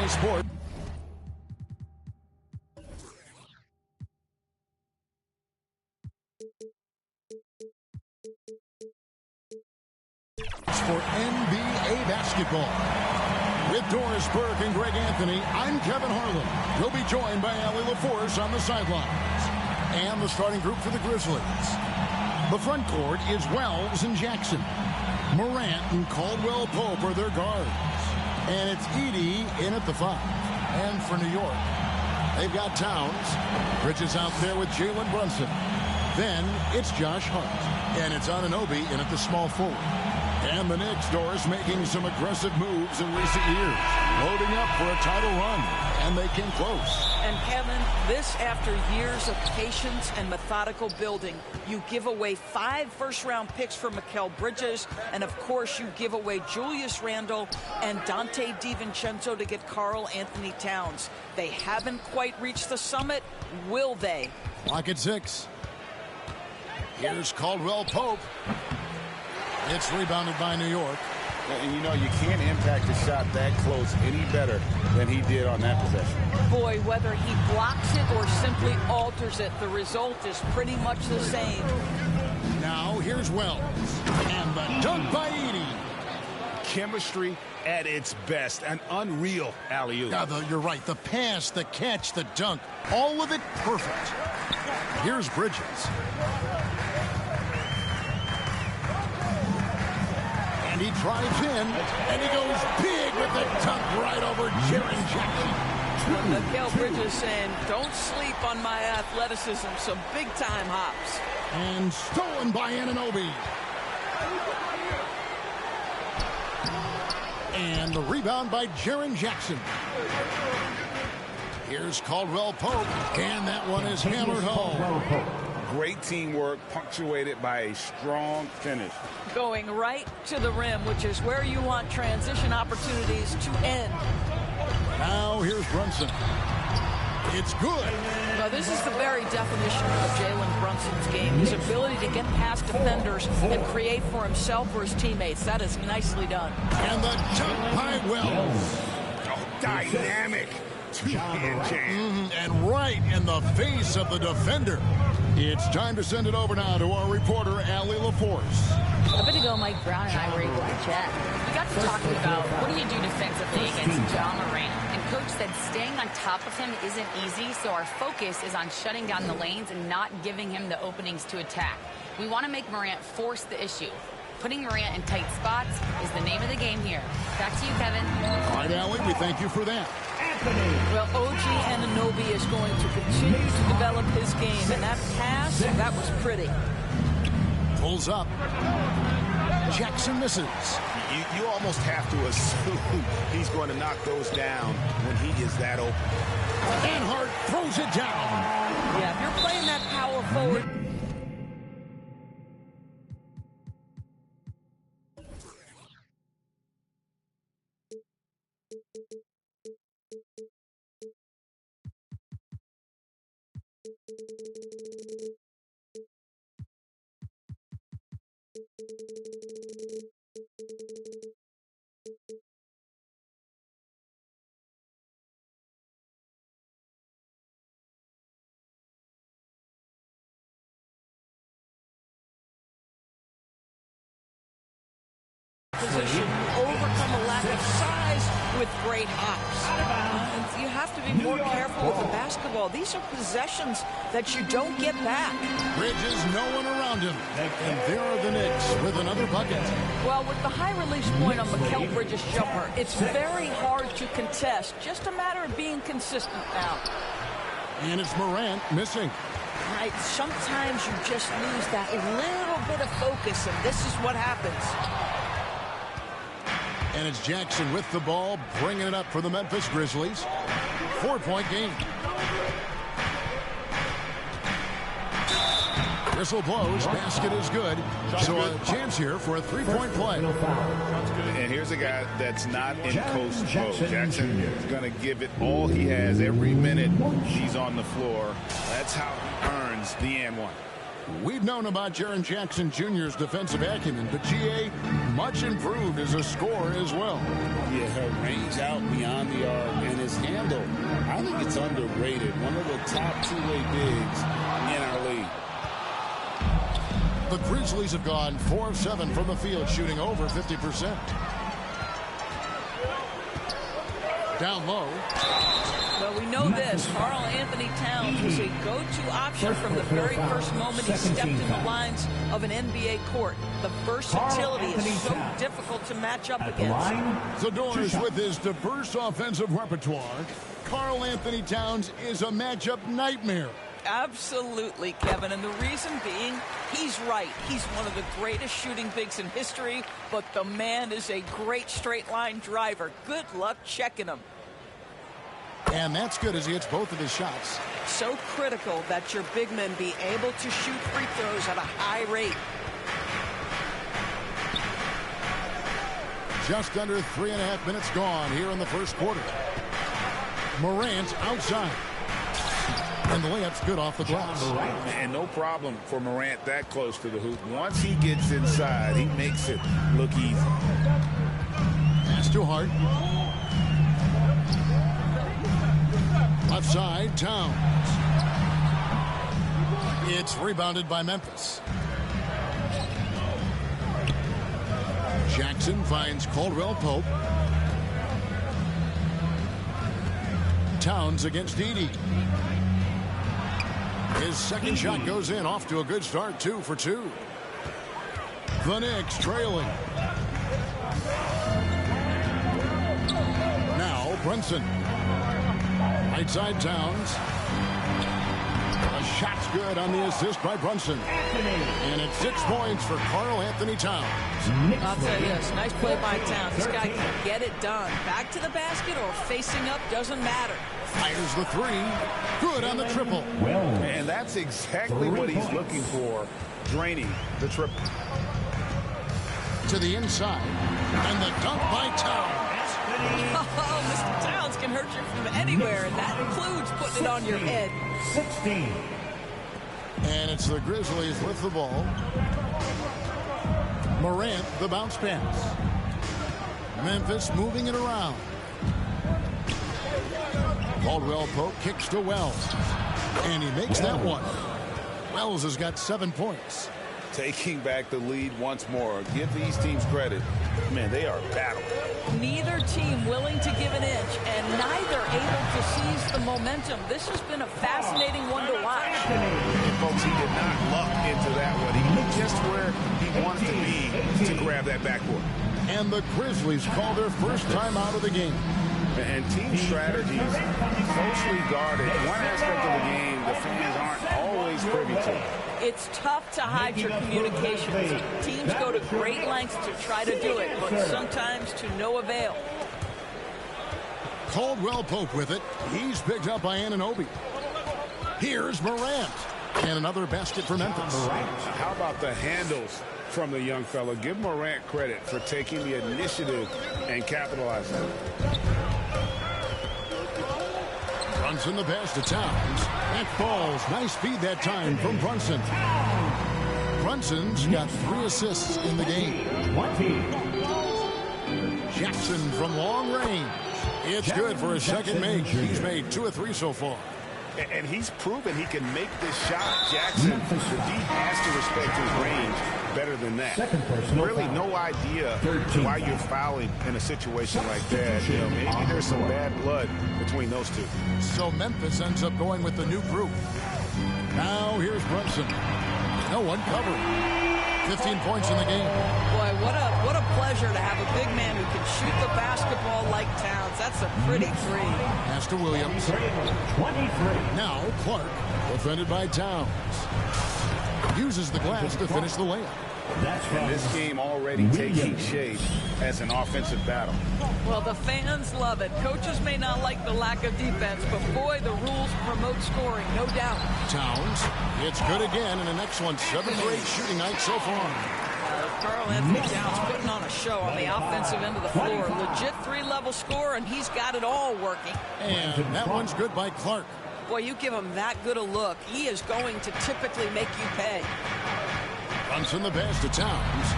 GA Sports. For NBA basketball. With Doris Burke and Greg Anthony, I'm Kevin Harlan. He'll be joined by Allie LaForce on the sidelines. And the starting group for the Grizzlies. The front court is Wells and Jackson. Morant and Caldwell Pope are their guards. And it's Edey in at the 5. And for New York, they've got Towns. Bridges out there with Jalen Brunson. Then it's Josh Hart. And it's Anunoby in at the small forward. And the Knicks, Doris, making some aggressive moves in recent years. Loading up for a title run. And they came close. And Kevin, this after years of patience and methodical building. You give away 5 first-round picks for Mikal Bridges. And, of course, you give away Julius Randle and Dante DiVincenzo to get Karl Anthony Towns. They haven't quite reached the summit. Will they? Clock at 6. Here's Caldwell Pope. It's rebounded by New York. And, you know, you can't impact a shot that close any better than he did on that possession. Boy, whether he blocks it or simply alters it, the result is pretty much the same. Now, here's Wells. And the dunk by Edey. Chemistry at its best. An unreal alley-oop. Yeah, you're right. The pass, the catch, the dunk. All of it perfect. Here's Bridges. And he drives in, and he goes big with the dunk right over Jaren Jackson. Mikal Bridges saying, don't sleep on my athleticism, some big-time hops. And stolen by Anunoby. And the rebound by Jaren Jackson. Here's Caldwell Pope, and that one is hammered home. Great teamwork, punctuated by a strong finish. Going right to the rim, which is where you want transition opportunities to end. Now here's Brunson. It's good. Now, this is the very definition of Jalen Brunson's game. His ability to get past defenders and create for himself or his teammates. That is nicely done. And the dunk by Wells. Oh, dynamic. Two-hand jam. And right in the face of the defender. It's time to send it over now to our reporter, Allie LaForce. A bit ago, Mike Brown and I were able to chat. We got to talking about what do you do defensively against Ja Morant. And Coach said staying on top of him isn't easy, so our focus is on shutting down the lanes and not giving him the openings to attack. We want to make Morant force the issue. Putting Morant in tight spots is the name of the game here. Back to you, Kevin. All right, Allie, we thank you for that. Well, OG Anunoby is going to continue to develop his game, and that pass, that was pretty. Pulls up. Jackson misses. You almost have to assume he's going to knock those down when he is that open. And Hart throws it down. Yeah, if you're playing that power forward. Position, overcome a lack of size with great hops. You have to be more careful with the basketball. These are possessions that you don't get back. Bridges, no one around him. And there are the Knicks with another bucket. Well, with the high release point on Mikal Bridges' jumper, it's very hard to contest. Just a matter of being consistent now. And it's Morant missing. Right, sometimes you just lose that little bit of focus, and this is what happens. And it's Jackson with the ball, bringing it up for the Memphis Grizzlies. 4-point game. Whistle blows, basket is good. So a chance here for a three-point play. And here's a guy that's not in coast mode. Jackson is going to give it all he has every minute he's on the floor. That's how he earns the and one. We've known about Jaren Jackson Jr.'s defensive acumen, but GA much improved as a scorer as well. Yeah, her range out beyond the arc and that's underrated. One of the top two-way bigs in our league. The Grizzlies have gone 4 of 7 from the field, shooting over 50%. Down low. Well, we know this. Karl Anthony Towns was a go-to option from the very first moment he stepped in the lines of an NBA court. The versatility is so difficult to match up against. Zador's with his diverse offensive repertoire. Karl Anthony Towns is a matchup nightmare. Absolutely, Kevin. And the reason being, he's right. He's one of the greatest shooting bigs in history, but the man is a great straight-line driver. Good luck checking him. And that's good as he hits both of his shots. So critical that your big men be able to shoot free throws at a high rate. Just under 3.5 minutes gone here in the first quarter. Morant outside. And the layup's good off the glass. And no problem for Morant that close to the hoop. Once he gets inside, he makes it look easy. Pass too hard. Left side, Towns. It's rebounded by Memphis. Jackson finds Caldwell Pope. Towns against Edey. His second shot goes in, off to a good start, 2 for 2. The Knicks trailing. Now Brunson. Right side Towns. A shot's good on the assist by Brunson. And it's 6 points for Karl Anthony Towns. I'll tell you this, nice play by Towns. This guy can get it done. Back to the basket or facing up, doesn't matter. Fires the 3. Good on the triple. And that's exactly what he's looking for, draining the triple. To the inside. And the dunk by Towns. Oh, Mr. Towns can hurt you from anywhere, and that includes putting it on your head. 16. And it's the Grizzlies with the ball. Morant, the bounce pass. Memphis moving it around. Caldwell Pope kicks to Wells. And he makes that one. Wells has got 7 points. Taking back the lead once more. Give these teams credit. Man, they are battling. Neither team willing to give an inch, and neither able to seize the momentum. This has been a fascinating one to watch. Folks, he did not luck into that one. He knew just where he wanted to be to grab that backboard. And the Grizzlies call their first time out of the game. And team strategies closely guarded. One aspect of the game the fans aren't always privy to. It's tough to hide your communications. Teams go to great lengths to try to do it, but sometimes to no avail. Caldwell Pope with it. He's picked up by Anunoby. Here's Morant. And another basket for Memphis. How about the handles from the young fella? Give Morant credit for taking the initiative and capitalizing. Brunson the pass to Towns. That falls. Nice feed that time from Brunson. Brunson's got 3 assists in the game. Jackson from long range. It's good for his second make. He's made 2 of 3 so far. And he's proven he can make this shot. Jackson, the D has to respect his range better than that. Really no idea why you're fouling in a situation like that. You know, maybe there's some bad blood between those two. So Memphis ends up going with the new group. Now here's Brunson. No one covering. 15 points in the game. Boy, what a pleasure to have a big man who can shoot the basketball like Towns. That's a pretty 3. Pass to Williams. 23. Now Clark, defended by Towns. Uses the glass to finish the layup. And this game already taking shape as an offensive battle. Well, the fans love it. Coaches may not like the lack of defense, but boy, the rules promote scoring, no doubt. Towns, it's good again, and an excellent 7 for 8 shooting night so far. Karl Anthony Towns putting on a show on the offensive end of the floor. Legit 3-level score, and he's got it all working. And that one's good by Clark. Boy, you give him that good a look, he is going to typically make you pay. Brunson the pass to Towns.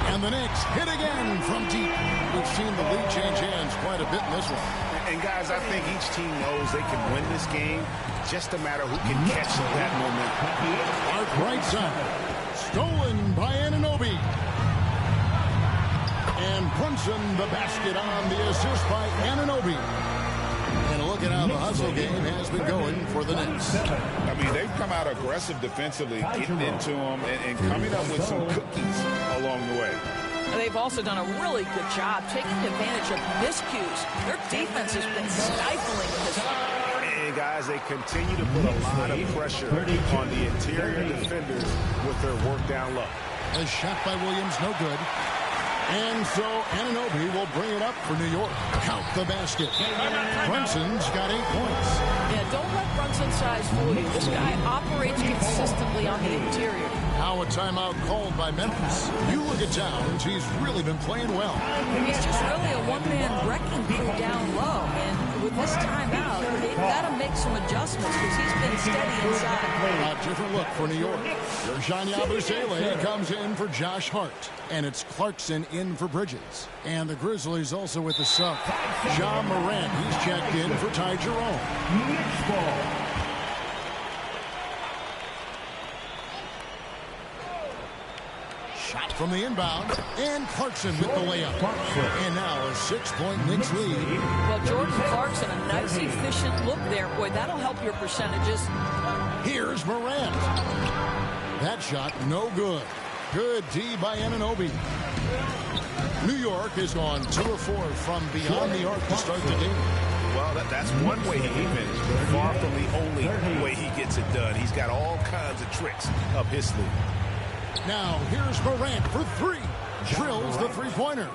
And the Knicks hit again from deep. We've seen the lead change hands quite a bit in this one. And guys, I think each team knows they can win this game. Just a matter who can catch that momentum. Clark right side. Stolen by Anunoby. And Brunson the basket on the assist by Anunoby. And look at how the hustle game has been going for the Knicks. I mean, they've come out aggressive defensively, getting into them and coming up with some cookies along the way. They've also done a really good job taking advantage of miscues. Their defense has been stifling in this one. And guys, they continue to put a lot of pressure on the interior defenders with their work down low. A shot by Williams, no good. And so Anunoby will bring it up for New York. Count the basket. Brunson's got 8 points. Yeah, don't let Brunson's size fool you. This guy operates consistently on the interior. Now a timeout called by Memphis. You look at Towns, he's really been playing well. He's just really a one-man wrecking crew down low. And with this timeout, they've got to make some adjustments because he's been steady inside. A different look for New York. Yerjan Yabusele comes in for Josh Hart. And it's Clarkson in for Bridges. And the Grizzlies also with the sub. Ja Morant, he's checked in for Ty Jerome. Shot from the inbound. And Clarkson with the layup. And now a 6-point Knicks lead. Well, Jordan Clarkson, a nice, efficient look there. Boy, that'll help your percentages. Here's Morant. That shot, no good. Good D by Anunoby. New York has gone 2 of 4 from beyond the arc to start the game. Well, that's one way he can finish. Far from the only way he gets it done. He's got all kinds of tricks up his sleeve. Now, here's Morant for 3. Drills the three-pointer.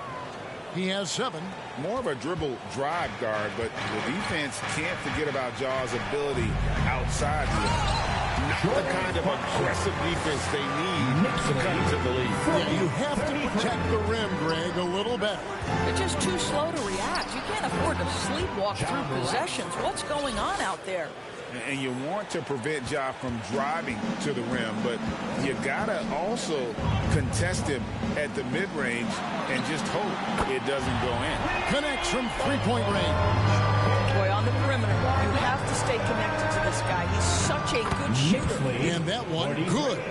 He has 7. More of a dribble drive guard, but the defense can't forget about Ja's ability outside here. Not the kind of aggressive defense they need to come to the lead. Yeah, you have to protect the rim, Greg, a little better. They're just too slow to react. You can't afford to sleepwalk through possessions. What's going on out there? And you want to prevent Ja from driving to the rim, but you gotta also contest him at the mid-range and just hope it doesn't go in. Connects from three-point range. Boy, on the perimeter, you have to stay connected to this guy. He's such a good shooter. And that one, good.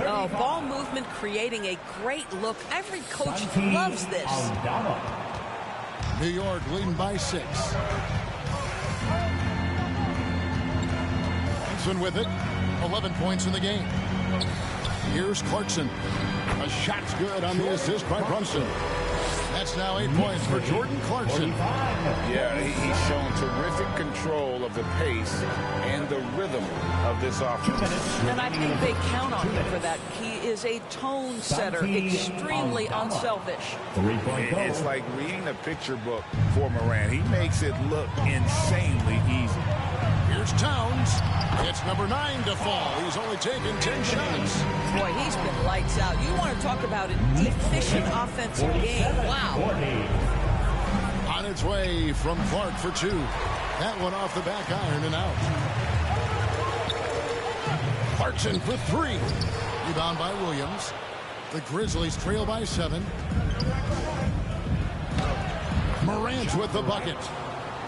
Oh, ball movement creating a great look. Every coach loves this. New York leading by 6. Brunson with it. 11 points in the game. Here's Clarkson. A shot's good on the assist by Brunson. That's now 8 points for Jordan Clarkson. Yeah, he's shown terrific control of the pace and the rhythm of this offense. And I think they count on him for that. He is a tone setter, extremely unselfish. It's like reading a picture book for Morant. He makes it look insanely easy. Here's Towns. It's number 9 to fall. He's only taken 10 shots. Boy, he's been lights out. You want to talk about an efficient offensive game. Wow. On its way from Clark for 2. That one off the back iron and out. Clarkson for 3. Rebound by Williams. The Grizzlies trail by 7. Morant with the bucket.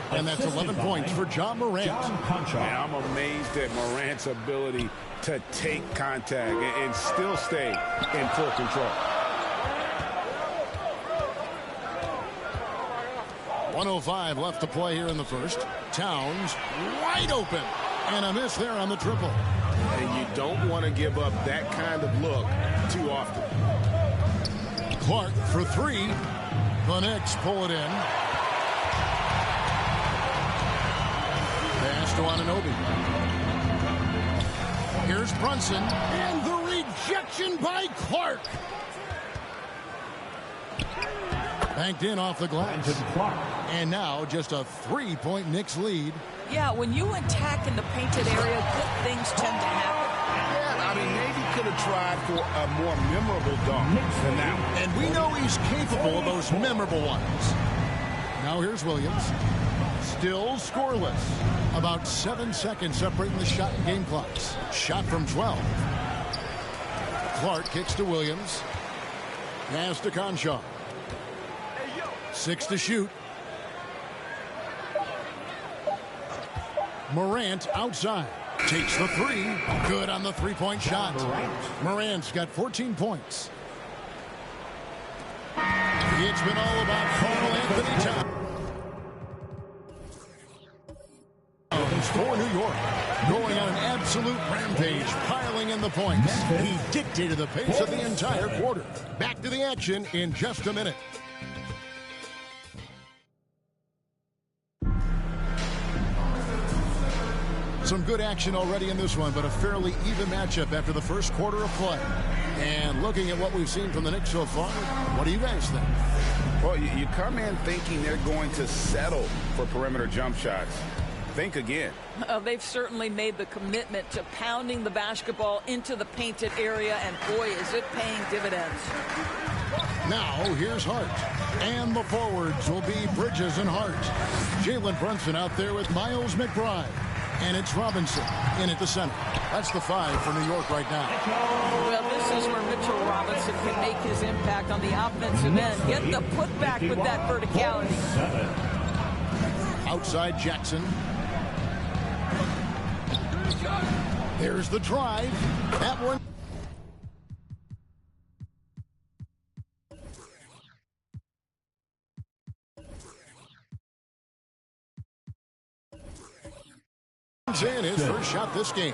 And that's 11 points for Ja Morant. I'm amazed at Morant's ability to take contact and still stay in full control. 1:05 left to play here in the first. Towns wide open. And a miss there on the triple. And you don't want to give up that kind of look too often. Clark for 3. The Knicks pull it in. Pass to Anunoby. Here's Brunson. And the rejection by Clark. Banked in off the glass. And now just a 3-point Knicks lead. Yeah, when you attack in the painted area, good things tend to happen. Yeah, I mean, maybe could have tried for a more memorable dunk than that one. And we know he's capable of those memorable ones. Now here's Williams. Still scoreless. About 7 seconds separating the shot and game clocks. Shot from 12. Clark kicks to Williams. Pass to Conshaw. 6 to shoot. Morant outside. Takes the three. Good on the three-point shot. Morant's got 14 points. It's been all about Karl Anthony Towns for New York. Going on an absolute rampage, piling in the points. He dictated the pace of the entire quarter. Back to the action in just a minute. Some good action already in this one, but a fairly even matchup after the first quarter of play. And looking at what we've seen from the Knicks so far, what do you guys think? Well, you come in thinking they're going to settle for perimeter jump shots. Think again. They've certainly made the commitment to pounding the basketball into the painted area, and boy, is it paying dividends. Now, here's Hart. And the forwards will be Bridges and Hart. Jalen Brunson out there with Miles McBride. And it's Robinson in at the center. That's the 5 for New York right now. Well, this is where Mitchell Robinson can make his impact on the offensive end. Get the putback with that verticality. Outside Jackson. There's the drive. That one. In his first shot this game.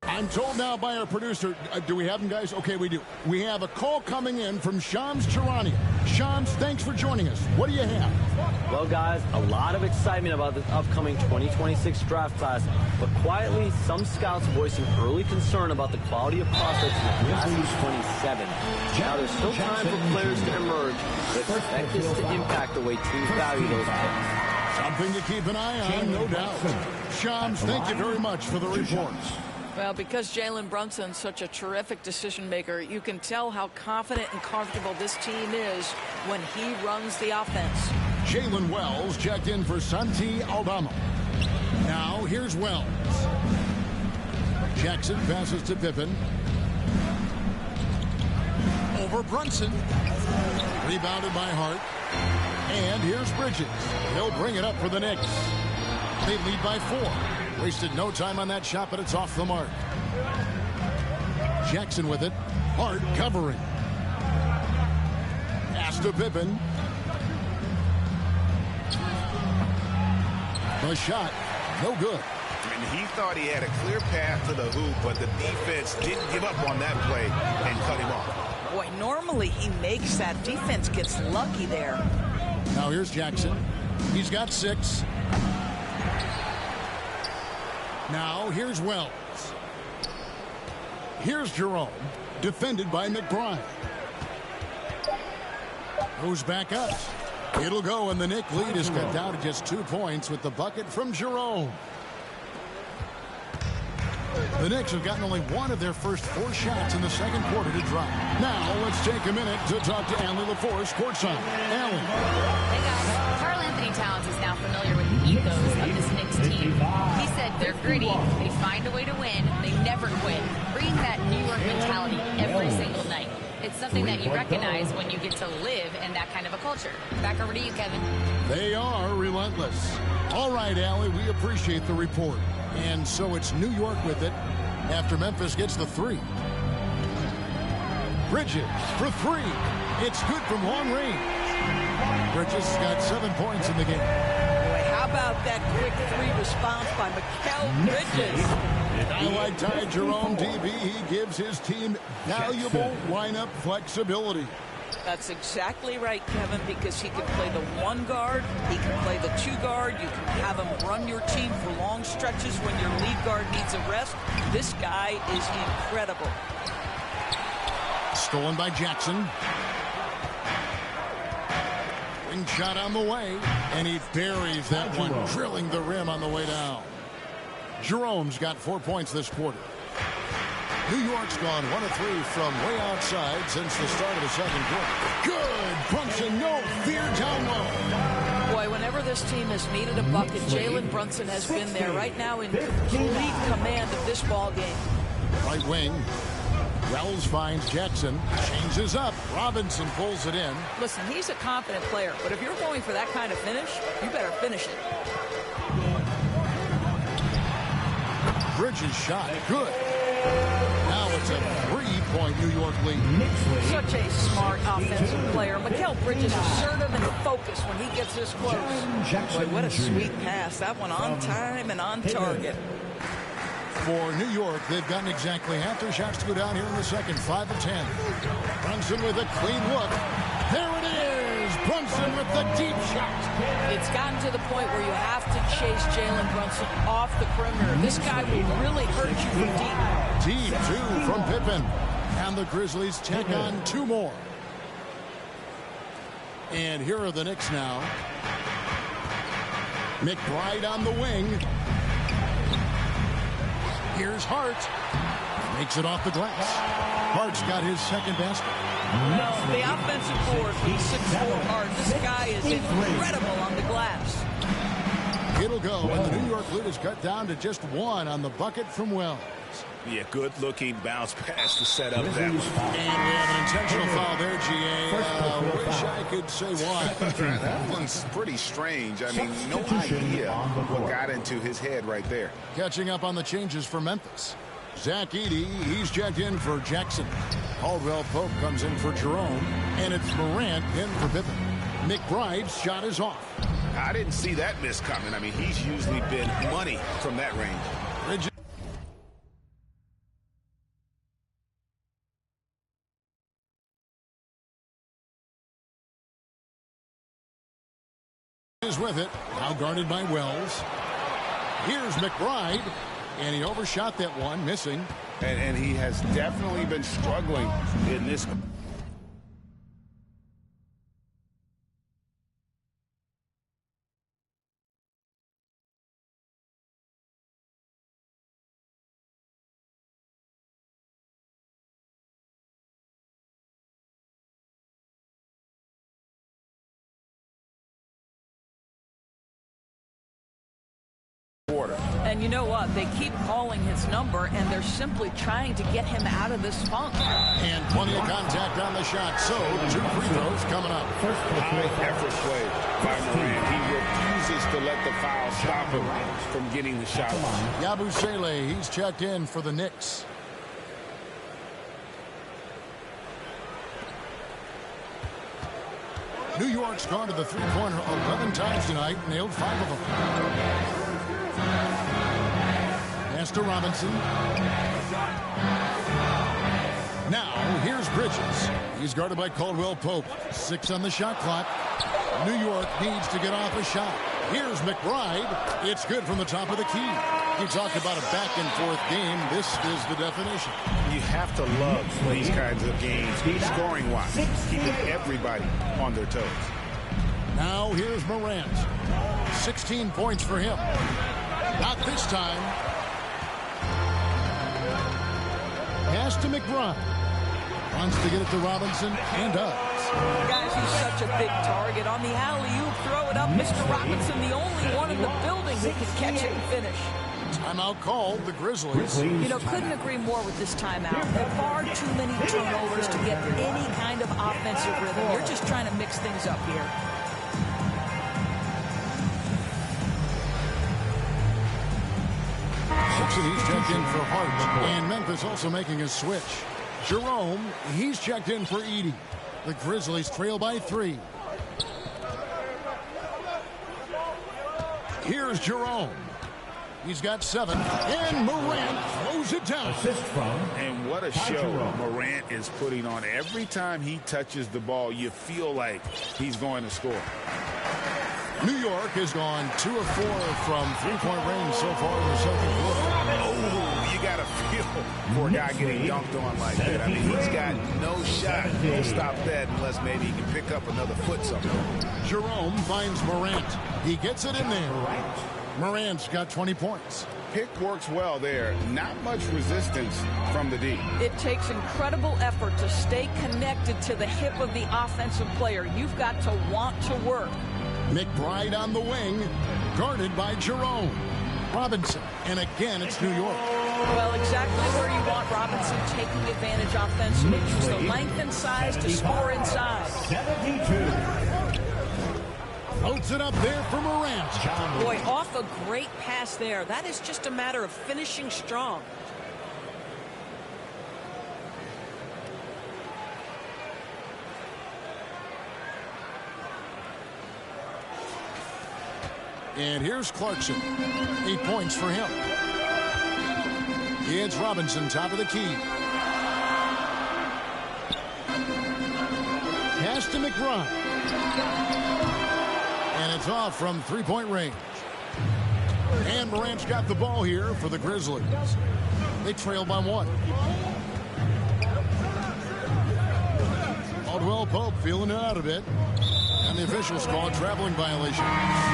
I'm told now by our producer, do we have him, guys? Okay, we do. We have a call coming in from Shams Charania. Shams, thanks for joining us. What do you have? Well, guys, a lot of excitement about this upcoming 2026 draft class, but quietly, some scouts voicing early concern about the quality of prospects in the class of 27. Now, there's still time for players to emerge, but expect this to impact the way teams value those picks. Something to keep an eye on, no doubt. Shams, thank you very much for the reports. Well, because Jalen Brunson's such a terrific decision maker, you can tell how confident and comfortable this team is when he runs the offense. Jalen Wells checked in for Santi Aldama. Now here's Wells. Jackson passes to Pippen. Over Brunson. Rebounded by Hart. And here's Bridges. He'll bring it up for the Knicks. They lead by 4. Wasted no time on that shot, but it's off the mark. Jackson with it. Hart covering. Pass to Pippen. The shot, no good. And he thought he had a clear path to the hoop, but the defense didn't give up on that play and cut him off. Boy, normally he makes that. Defense gets lucky there. Now here's Jackson. He's got 6. Now here's Wells. Here's Jerome, defended by McBride. Goes back up. It'll go, and the Knicks lead is cut down to just 2 points with the bucket from Jerome. The Knicks have gotten only one of their first 4 shots in the second quarter to drop. Now let's take a minute to talk to Allie LaForce courtside. Allie. Hey guys, Karl Anthony Towns is now familiar with the ethos of this Knicks team. He said they're gritty, they find a way to win, they never quit, bringing that New York mentality every single night. It's something that you recognize when you get to live in that kind of a culture. Back over to you, Kevin. They are relentless. All right, Allie, we appreciate the report. And so it's New York with it after Memphis gets the 3. Bridges for 3. It's good from long range. Bridges got 7 points in the game. Boy, how about that quick 3 response by Mikal Bridges? I like Ty Jerome, DB. He gives his team valuable lineup flexibility. That's exactly right, Kevin, because he can play the 1 guard, he can play the 2 guard, you can have him run your team for long stretches when your lead guard needs a rest. This guy is incredible. Stolen by Jackson. Wing shot on the way, and he buries that one, drilling the rim on the way down. Jerome's got 4 points this quarter. New York's gone 1 of 3 from way outside since the start of the second quarter. Good! Brunson, no fear down low. Boy, whenever this team has needed a bucket, Jalen Brunson has been there right now in complete command of this ball game. Right wing. Wells finds Jackson. Changes up. Robinson pulls it in. Listen, he's a confident player, but if you're going for that kind of finish, you better finish it. Bridges shot. Good. Now it's a 3-point New York lead. Such a smart offensive player. Mikal Bridges assertive and focused when he gets this close. Boy, what a sweet pass. That one on time and on target. For New York, they've gotten exactly half their shots to go down here in the second. 5 of 10. Brunson with a clean look. There it is. Brunson with the deep shot. It's gotten to the point where you have to chase Jalen Brunson off the perimeter. This guy will really hurt you from deep. Deep, two from Pippen. And the Grizzlies take on 2 more. And here are the Knicks now. McBride on the wing. Here's Hart. Makes it off the glass. Hart's got his second basket. No, the offensive board, he's 6'4" Hart. This guy is incredible on the glass. It'll go, and the New York lead is cut down to just 1 on the bucket from Wells. Yeah, good-looking bounce pass to set up that one. And we have an intentional foul there, G.A. Wish I could say why. That one's pretty strange. I mean, no idea what got into his head right there. Catching up on the changes for Memphis. Zach Edey, he's checked in for Jackson. Caldwell Pope comes in for Jerome. And it's Morant in for Pippen. McBride's shot is off. I didn't see that miss coming. I mean, he's usually been money from that range. Is with it. Now guarded by Wells. Here's McBride. And he overshot that one, missing. And he has definitely been struggling in this. And you know what? They keep calling his number, and they're simply trying to get him out of this funk. And plenty of contact on the shot. So, 2 free throws coming up. High effort play by Morant. He refuses to let the foul stop him from getting the shot. Yabusele, he's checked in for the Knicks. New York's gone to the three-pointer 11 times tonight, nailed 5 of them. Pass to Robinson. Now, here's Bridges. He's guarded by Caldwell Pope. 6 on the shot clock. New York needs to get off a shot. Here's McBride. It's good from the top of the key. You talked about a back-and-forth game. This is the definition. You have to love these kinds of games, scoring-wise, keeping everybody on their toes. Now here's Morant. 16 points for him. Not this time. Pass to McBride. Wants to get it to Robinson and does. Guys, he's such a big target. On the alley-oop, throw it up. Mr. Robinson, the only one in the building who can catch it and finish. Timeout called, the Grizzlies. You know, couldn't agree more with this timeout. There are far too many turnovers to get any kind of offensive rhythm. You're just trying to mix things up here. Simpson, he's checked in for Hart. And Memphis also making a switch. Jerome, he's checked in for Edey. The Grizzlies trail by 3. Here's Jerome. He's got 7. And Morant throws it down. Assist from. And what a show Morant is putting on. Every time he touches the ball, you feel like he's going to score. New York has gone 2 of 4 from three-point range so far in the second quarter. Oh, you got to feel for a guy getting dunked on like that. I mean, he's got no shot to stop that unless maybe he can pick up another foot somewhere. Jerome finds Morant. He gets it in there. Morant's got 20 points. Pick works well there. Not much resistance from the D. It takes incredible effort to stay connected to the hip of the offensive player. You've got to want to work. McBride on the wing, guarded by Jerome. Robinson, and again it's New York. Well, exactly where you want Robinson taking advantage offensively. Use the length and size to score inside. 72. Floats it up there for Morant. Boy, off a great pass there. That is just a matter of finishing strong. And here's Clarkson. 8 points for him. It's Robinson, top of the key. Pass to McBride. And it's off from three-point range. And Morant's got the ball here for the Grizzlies. They trail by 1. Caldwell Pope feeling it out a bit. And the officials call a traveling violation.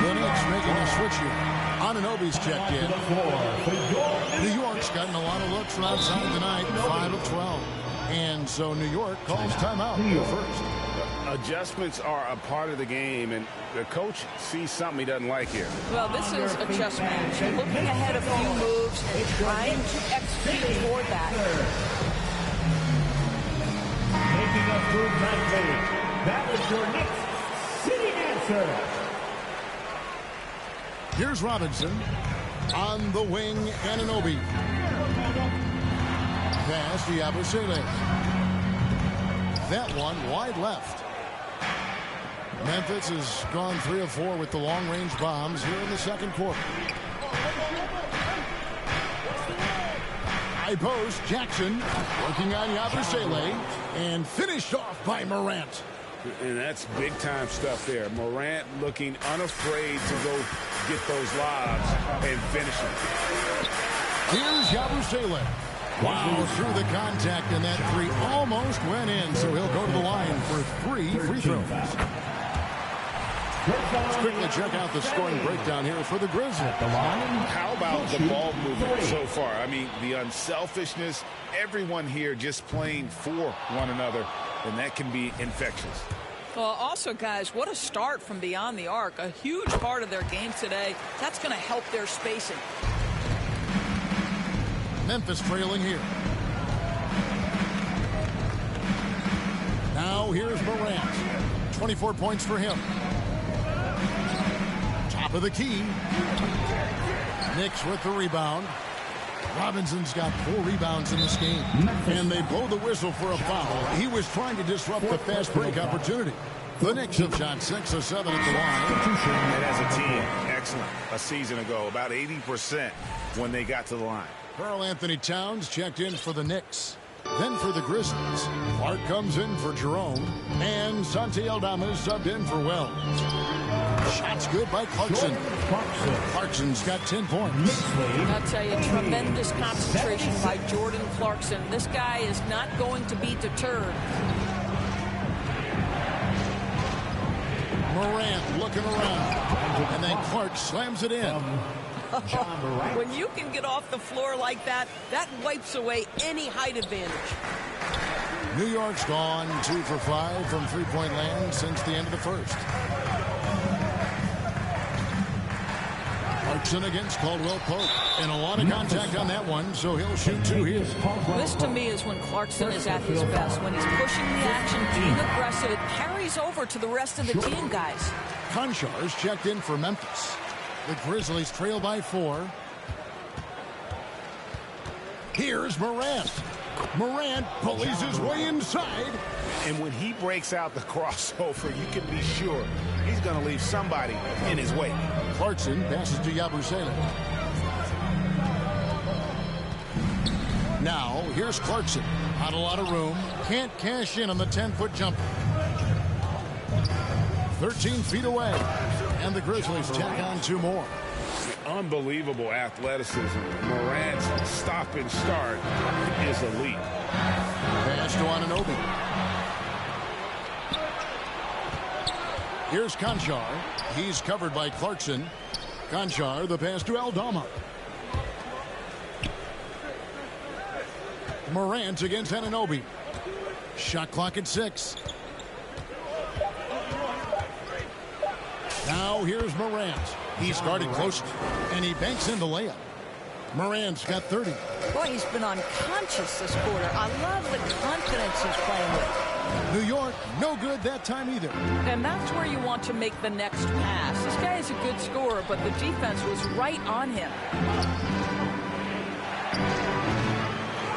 The Knicks making a switch here. Anunoby's checked in. New York's gotten a lot of looks from outside tonight, 5 of 12. And so New York calls timeout first. Adjustments are a part of the game, and the coach sees something he doesn't like here. Well, this is adjustment. Looking ahead a few moves and trying to execute toward that. Making up move nicely. That was your Knicks sitting answer. Here's Robinson on the wing. Anunoby. Pass to Yabusele. That one wide left. Memphis has gone 3 of 4 with the long-range bombs here in the second quarter. High post, Jackson working on Yabusele and finished off by Morant. And that's big-time stuff there. Morant looking unafraid to go get those lobs and finish them. Here's Yabusele. Wow, through the contact, and that 3 almost went in, so he'll go to the line for 3 free throws. Let's quickly check out the scoring breakdown here for the Grizzlies. How about the ball movement so far? I mean, the unselfishness, everyone here just playing for one another, and that can be infectious. Well, also, guys, what a start from beyond the arc. A huge part of their game today. That's going to help their spacing. Memphis trailing here. Now here's Morant. 24 points for him. Top of the key. Knicks with the rebound. Robinson's got 4 rebounds in this game. And they blow the whistle for a foul. He was trying to disrupt the fast break opportunity. The Knicks have shot 6 of 7 at the line. And as a team, excellent. A season ago, about 80% when they got to the line. Karl Anthony Towns checked in for the Knicks. Then for the Grizzlies, Clark comes in for Jerome. And Santi Aldama subbed in for Wells. Shots good by Clarkson. Clarkson's got 10 points. I'll tell you, tremendous concentration by Jordan Clarkson. This guy is not going to be deterred. Morant looking around. And then Clark slams it in. When you can get off the floor like that, that wipes away any height advantage. New York's gone 2 for 5 from three-point land since the end of the first. Clarkson against Caldwell Pope. And a lot of contact on that one, so he'll shoot 2 here. This, to me, is when Clarkson is at his best. When he's pushing the action, being aggressive, it carries over to the rest of the team, guys. Konchar's checked in for Memphis. The Grizzlies trail by 4. Here's Morant. Morant pulleys his way inside. And when he breaks out the crossover, you can be sure he's going to leave somebody in his wake. Clarkson passes to Yabusele. Now, here's Clarkson. Not a lot of room. Can't cash in on the 10-foot jumper. 13 feet away. And the Grizzlies tack on 2 more. Unbelievable athleticism. Morant's stop and start is elite. Pass to Anunoby. Here's Konchar. He's covered by Clarkson. Konchar, the pass to Aldama. Morant against Anunoby. Shot clock at 6. Now here's Morant. He started close, and he banks in the layup. Morant's got 30. Boy, he's been unconscious this quarter. I love the confidence he's playing with. New York, no good that time either. And that's where you want to make the next pass. This guy is a good scorer, but the defense was right on him.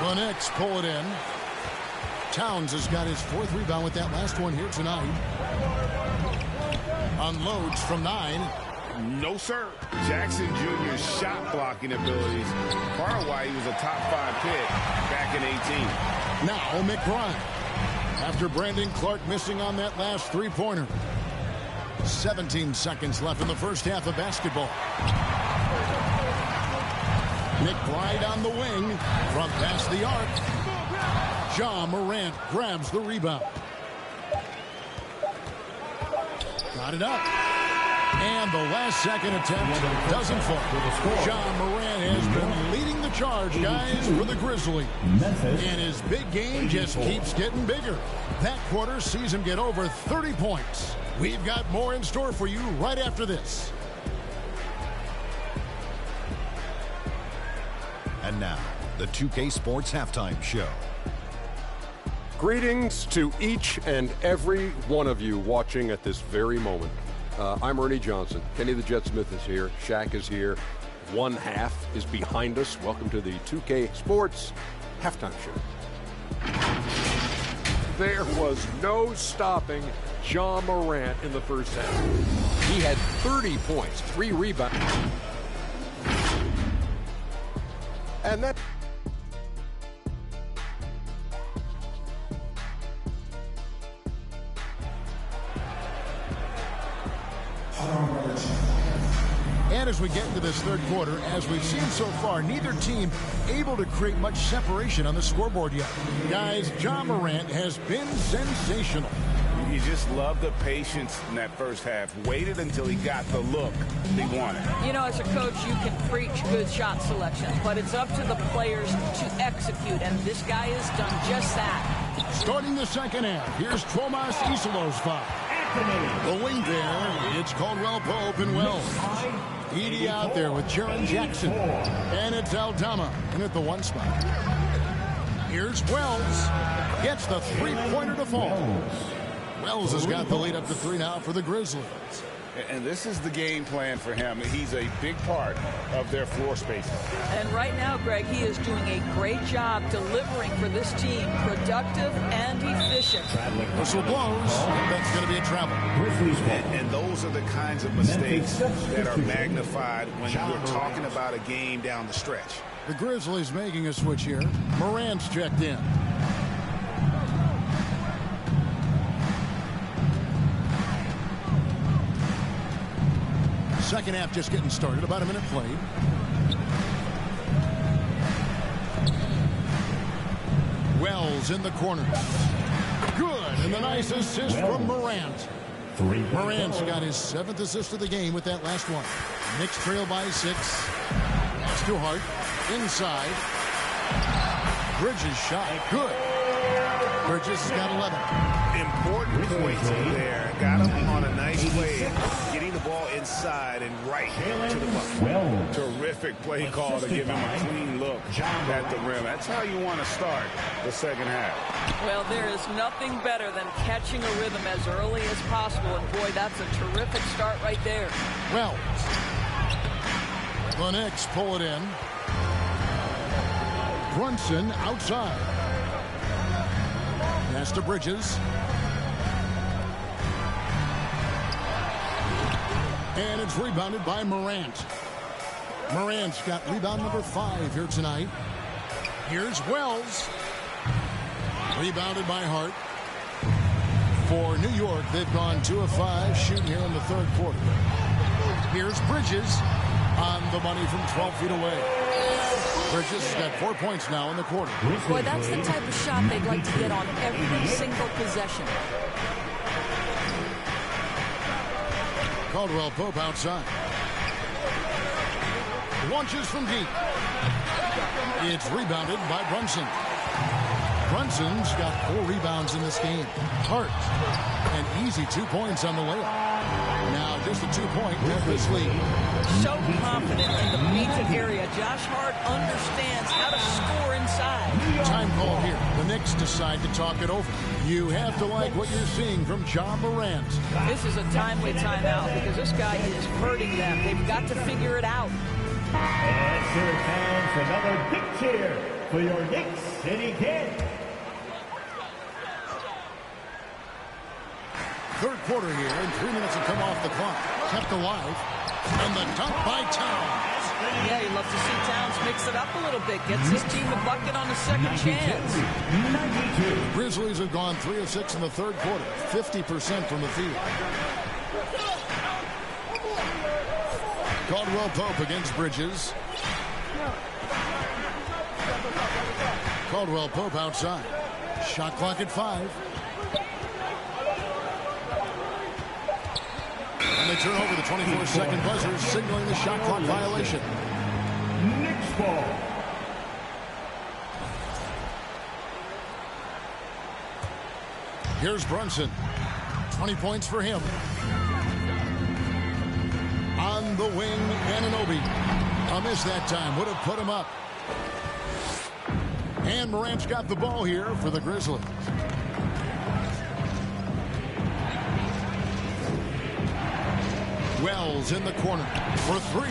The Knicks pull it in. Towns has got his 4th rebound with that last one here tonight. Unloads from 9. No, sir. Jackson Jr.'s shot blocking abilities, part of why he was a top 5 pick back in 18. Now McBride. After Brandon Clark missing on that last 3-pointer. 17 seconds left in the first half of basketball. McBride on the wing. Front past the arc. Ja Morant grabs the rebound. Got it up. And the last second attempt doesn't fall. Ja Morant has been leading the charge, guys, for the Grizzlies. And his big game just keeps getting bigger. That quarter sees him get over 30 points. We've got more in store for you right after this. And now, the 2K Sports Halftime Show. Greetings to each and every one of you watching at this very moment. I'm Ernie Johnson. Kenny the Jet Smith is here. Shaq is here. One half is behind us. Welcome to the 2K Sports Halftime Show. There was no stopping Ja Morant in the first half. He had 30 points, 3 rebounds. And that... And as we get into this third quarter, as we've seen so far, neither team able to create much separation on the scoreboard yet. Guys, Ja Morant has been sensational. You just love the patience in that first half. Waited until he got the look he wanted. You know, as a coach, you can preach good shot selection, but it's up to the players to execute, and this guy has done just that. Starting the second half, here's Tomas Isolos foul. The wing there, it's Caldwell Pope and Wells. Edey out there with Jaren Jackson. And it's Aldama in at the 1 spot. Here's Wells. Gets the 3-pointer to fall. Wells has got the lead up to 3 now for the Grizzlies. And this is the game plan for him. He's a big part of their floor spacing. And right now, Greg, he is doing a great job delivering for this team, productive and efficient. Whistle blows. That's going to be a travel. And those are the kinds of mistakes that are magnified when you're talking about a game down the stretch. The Grizzlies making a switch here. Morant's checked in. Second half just getting started. About a minute played. Wells in the corner. Good. And the nice assist from Morant. Morant's got his 7th assist of the game with that last one. Knicks trail by 6. That's too hard. Inside. Bridges shot. Good. Bridges has got 11. Important points there. Got him on a nice play. Getting the ball inside and right to the bucket. Terrific play call to give him a clean look at the rim. That's how you want to start the second half. Well, there is nothing better than catching a rhythm as early as possible. And, boy, that's a terrific start right there. Wells. The Knicks pull it in. Brunson outside. Pass to Bridges. And it's rebounded by Morant. Morant's got rebound number 5 here tonight. Here's Wells. Rebounded by Hart. For New York, they've gone 2 of 5 shooting here in the third quarter. Here's Bridges on the money from 12 feet away. Bridges has got 4 points now in the quarter. Boy, that's the type of shot they'd like to get on every single possession. Caldwell Pope outside. Launches from deep. It's rebounded by Brunson. Brunson's got 4 rebounds in this game. Hart, an easy 2 points on the layup. Now just a 2-point Memphis lead. So confident in the painted area. Josh Hart understands how to score inside. Time call here. The Knicks decide to talk it over. You have to like what you're seeing from Ja Morant. This is a timely timeout because this guy is hurting them. They've got to figure it out. And here comes another big cheer for your Knicks City Kid. Third quarter here, and 3 minutes have come off the clock. Kept alive. And the dunk by Towns. Yeah, you love to see Towns mix it up a little bit. Gets his team a bucket on a second chance. Grizzlies have gone 3 of 6 in the third quarter. 50% from the field. Caldwell Pope against Bridges. Caldwell Pope outside. Shot clock at 5. And they turn over the 24-second buzzer, signaling the shot clock violation. Knicks ball. Here's Brunson. 20 points for him. On the wing, Anunoby. A miss that time. Would have put him up. And Morant's got the ball here for the Grizzlies. Wells in the corner for 3.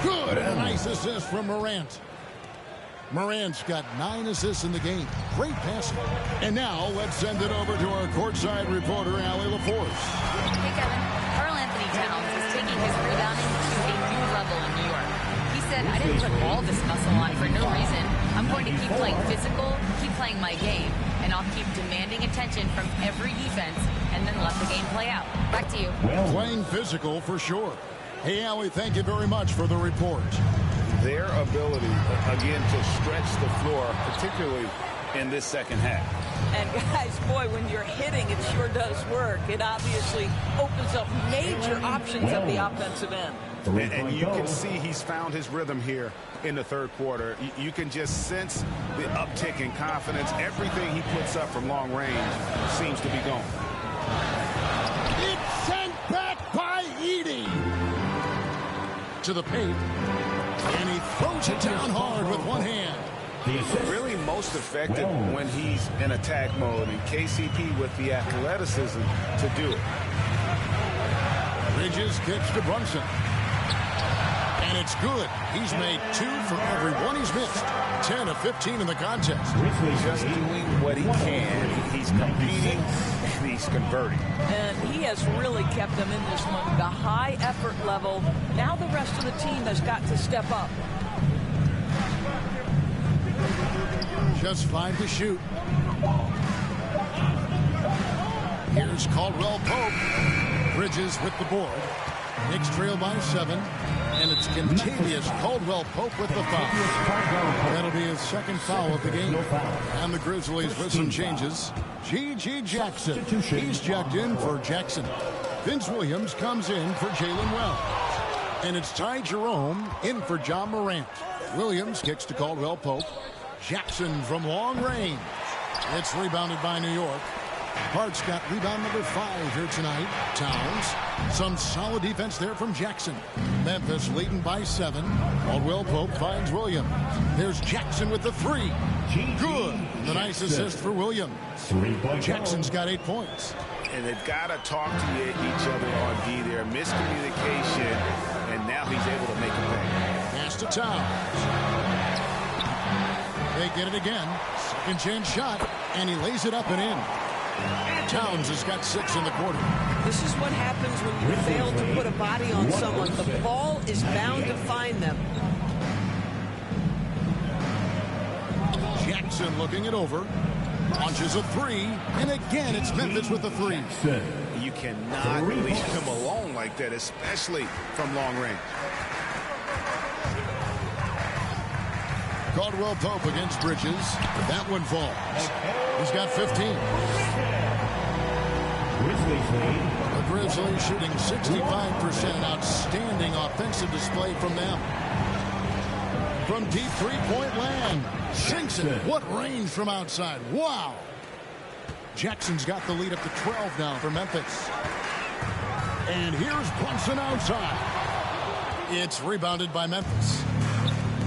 Good. And a nice assist from Morant. Morant's got 9 assists in the game. Great passing. And now let's send it over to our courtside reporter, Allie LaForce. Hey, Kevin. Karl Anthony Towns is taking his rebounding to a new level in New York. He said, I didn't put all this muscle on for no reason. I'm going to keep playing physical, keep playing my game, and I'll keep demanding attention from every defense and then let the game play out. Back to you. Playing physical for sure. Hey, Allie, thank you very much for the report. Their ability, again, to stretch the floor, particularly in this second half. And guys, boy, when you're hitting, it sure does work. It obviously opens up major options at the offensive end. And you can see he's found his rhythm here in the third quarter. You can just sense the uptick in confidence. Everything he puts up from long range seems to be going. It's sent back by Edey. To the paint. And he throws it down hard with one hand. Really most effective when he's in attack mode, and KCP with the athleticism to do it. Bridges kicks to Brunson. And it's good. He's made 2 for every one he's missed. 10 of 15 in the contest. Just doing what he can. He's competing and he's converting. And he has really kept them in this one. The high effort level. Now the rest of the team has got to step up. Just 5 to shoot. Here's Caldwell Pope. Bridges with the board. Knicks trail by 7. And it's Kentavious Caldwell Pope with the foul. That'll be his second foul of the game. And the Grizzlies with some changes. G.G. Jackson. He's checked in for Jackson. Vince Williams comes in for Jalen Wells. And it's Ty Jerome in for Ja Morant. Williams kicks to Caldwell Pope. Jackson from long range. It's rebounded by New York. Hart's got rebound number 5 here tonight. Towns. Some solid defense there from Jackson. Memphis leading by 7. Caldwell Pope finds Williams. There's Jackson with the 3. Good. The nice assist for Williams. Jackson's got 8 points. And they've got to talk to each other on D there. Miscommunication, and now he's able to make a play. Pass to Towns. They get it again. Second chance shot, and he lays it up and in. Towns has got 6 in the quarter. This is what happens when you fail to put a body on someone. The ball is bound to find them. Jackson looking it over. Launches a 3, and again it's Memphis with the 3. You cannot leave him alone like that, especially from long range. Caldwell Pope against Bridges. That one falls. He's got 15. The Grizzlies shooting 65%. Outstanding offensive display from them. From deep three-point land. Sinks it. What range from outside. Wow. Jackson's got the lead up to 12 now for Memphis. And here's Brunson outside. It's rebounded by Memphis.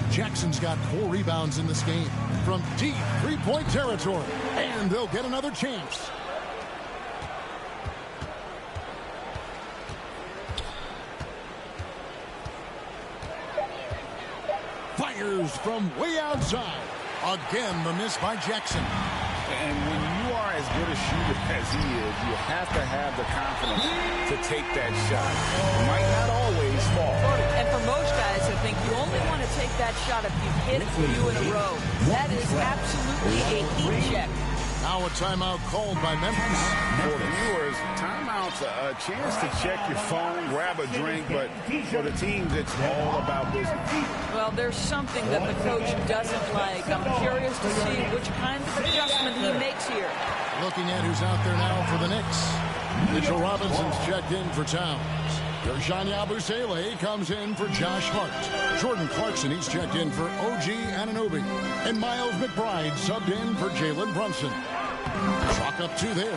Jackson's got 4 rebounds in this game from deep three-point territory. And they'll get another chance. Fires from way outside. Again, the miss by Jackson. And when you are as good a shooter as he is, you have to have the confidence to take that shot. It might not always fall. And for most guys, I think you only want to take that shot if you've hit a few in a row. That is absolutely a heat check. Now a timeout called by Memphis. For the viewers, timeout's a chance to check your phone, grab a drink, but for the teams, it's all about business. Well, there's something that the coach doesn't like. I'm curious to see which kind of adjustment he makes here. Looking at who's out there now for the Knicks. Mitchell Robinson's checked in for Towns. Gershon Yabusele comes in for Josh Hart. Jordan Clarkson, he's checked in for OG Anunoby. And Miles McBride subbed in for Jalen Brunson. Chalk up 2 there.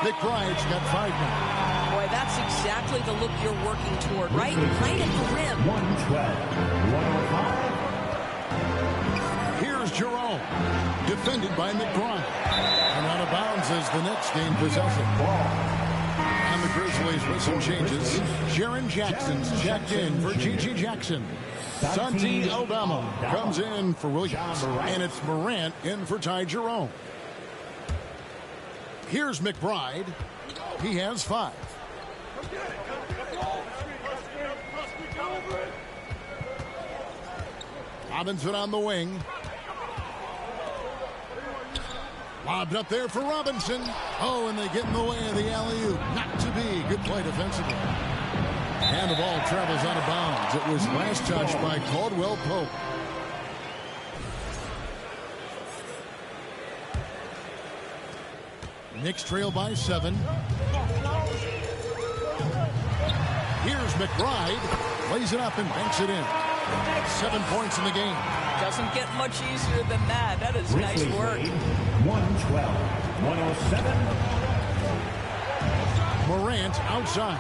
McBride's got 5 now. Boy, that's exactly the look you're working toward, right? Right at the rim. 112, 105. Here's Jerome. Defended by McBride. And out of bounds as the Knicks gain possession. And the Grizzlies with some changes. Jaren Jackson's checked in for Gigi Jackson. Santi Aldama comes in for Williams. And it's Morant in for Ty Jerome. Here's McBride. He has 5. Robinson on the wing. Lobbed up there for Robinson. Oh, and they get in the way of the alley-oop. Not to be. Good play defensively. And the ball travels out of bounds. It was last touched by Caldwell Pope. Knicks trail by 7. Here's McBride. Lays it up and banks it in. 7 points in the game. Doesn't get much easier than that. That is nice work. 112, 107. Morant outside.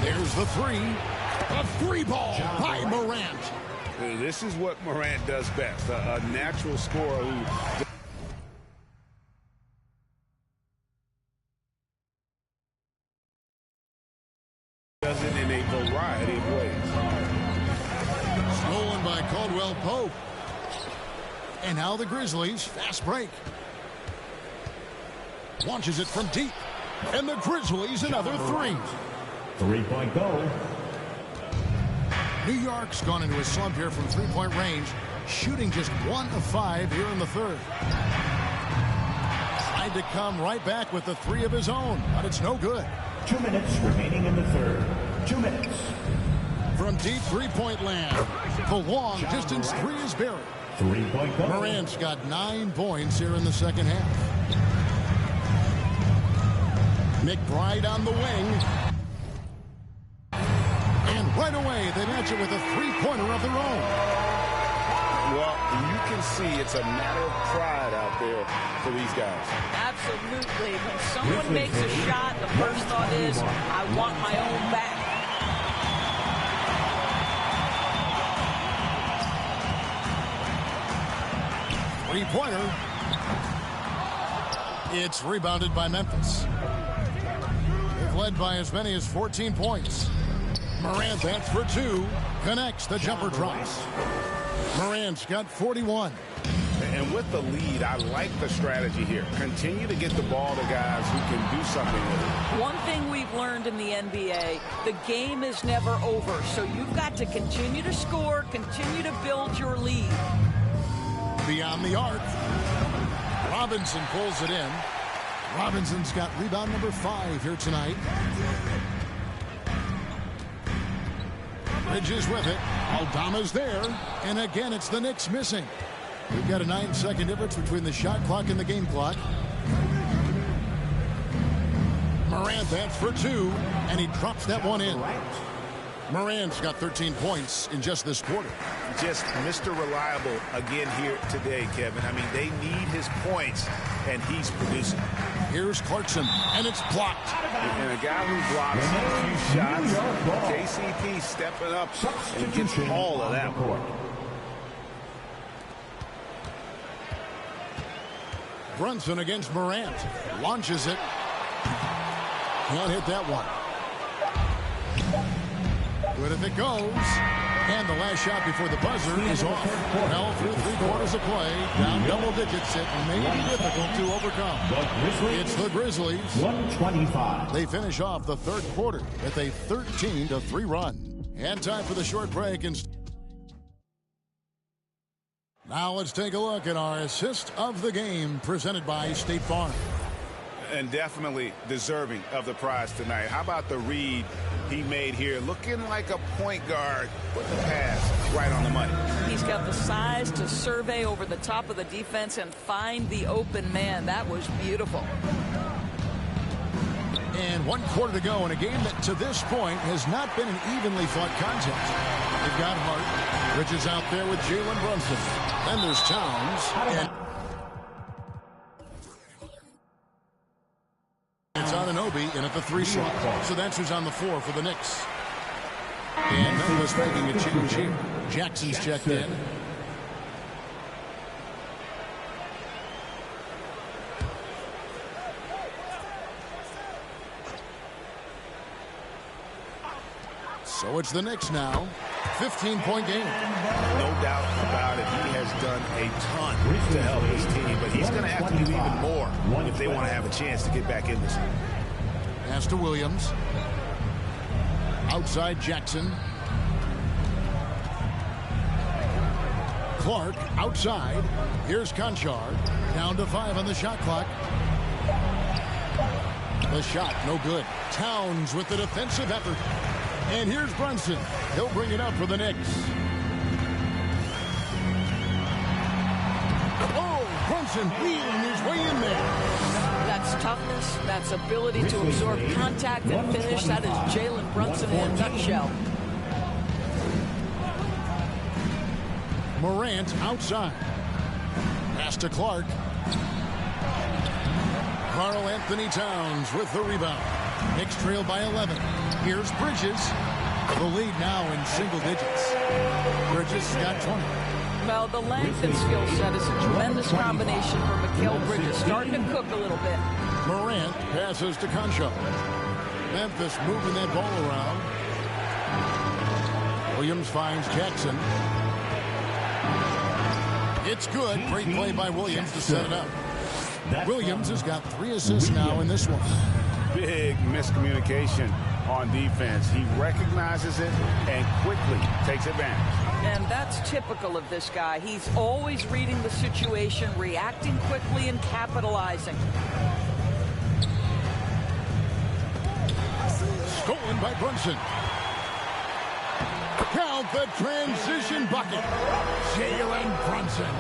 There's the 3. A 3-ball by Morant. This is what Morant does best. A natural scorer who does it in a variety of ways. Stolen by Caldwell Pope. And now the Grizzlies, fast break. Launches it from deep. And the Grizzlies another 3. 3-point goal. New York's gone into a slump here from 3-point range, shooting just 1 of 5 here in the 3rd. Tried to come right back with the 3 of his own, but it's no good. 2 minutes remaining in the 3rd. 2 minutes. From deep 3-point land, the long distance 3 is buried. 3-point goal. Morant's got 9 points here in the 2nd half. McBride on the wing. And right away, they match it with a 3-pointer of their own. Well, you can see it's a matter of pride out there for these guys. Absolutely. When someone makes a shot, the first thought is, I want my own back. Three-pointer. It's rebounded by Memphis. They've led by as many as 14 points. Morant, that's for 2. Connects, the jumper drops. Morant's got 41. And with the lead, I like the strategy here. Continue to get the ball to guys who can do something with it. One thing we've learned in the NBA, the game is never over. So you've got to continue to score, continue to build your lead. Beyond the arc. Robinson pulls it in. Robinson's got rebound number 5 here tonight. Bridges with it. Aldama's there. And again, it's the Knicks missing. We've got a 9-second difference between the shot clock and the game clock. Morant, that's for 2. And he drops that one in. Morant's got 13 points in just this quarter. Just Mr. Reliable again here today, Kevin. I mean, they need his points, and he's producing. Here's Clarkson, and it's blocked. And a guy who blocks a few shots, KCP stepping up and gets all of that one. Brunson against Morant. Launches it. Can't hit that one. Good if it goes. And the last shot before the buzzer is off. Well, through 3/4 of play, down double digits, it may be difficult to overcome. It's the Grizzlies. 125. They finish off the third quarter with a 13-3 run. And time for the short break. And now let's take a look at our assist of the game presented by State Farm. And definitely deserving of the prize tonight. How about the read he made here? Looking like a point guard with the pass right on the money. He's got the size to survey over the top of the defense and find the open man. That was beautiful. And 1 quarter to go in a game that to this point has not been an evenly fought contest. They've got Hart. Bridges out there with Jalen Brunson. Then there's Towns. And it's Anunoby in at the 3 slot. So that's who's on the floor for the Knicks. And Memphis making a change here. Jackson's checked in. So it's the Knicks now. 15-point game. No doubt about it. He has done a ton to help his team, but he's going to have to do even more if they want to have a chance to get back in this. Pass to Williams. Outside Jackson. Clark outside. Here's Conchar. Down to 5 on the shot clock. The shot, no good. Towns with the defensive effort. And here's Brunson. He'll bring it up for the Knicks. Oh, Brunson wheeling his way in there. That's toughness. That's ability to absorb contact and finish. That is Jalen Brunson in a nutshell. Morant outside. Pass to Clark. Karl Anthony Towns with the rebound. Knicks trail by 11. Here's Bridges. The lead now in single digits. Bridges got 20. Well, the length and skill set is a tremendous combination for Mikal Bridges. Starting to cook a little bit. Morant passes to Conchar. Memphis moving that ball around. Williams finds Jackson. It's good. Great play by Williams to set it up. Williams has got 3 assists now in this one. Big miscommunication on defense. He recognizes it and quickly takes advantage. And that's typical of this guy. He's always reading the situation, reacting quickly, and capitalizing. Stolen by Brunson. Count the transition bucket. Jalen Brunson.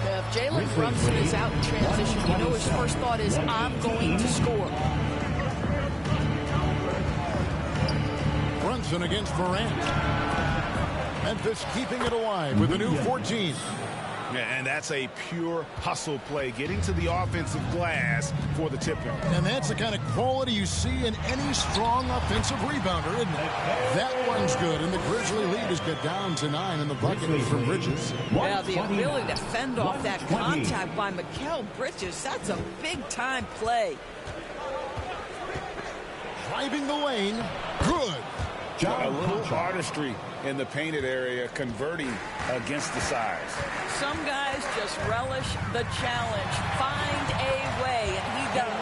If Jalen Brunson is out in transition, you know his first thought is, I'm going to score. Brunson against Morant. Memphis keeping it alive with a new 14. And that's a pure hustle play, getting to the offensive glass for the tip-in. And that's the kind of quality you see in any strong offensive rebounder, isn't it? That one's good, and the Grizzly lead is got down to 9 in the bucket from Bridges. Yeah, the ability to fend off that contact by Mikal Bridges, that's a big-time play. Driving the lane, good. A little artistry in the painted area, converting against the size. Some guys just relish the challenge. Find a way, and he does.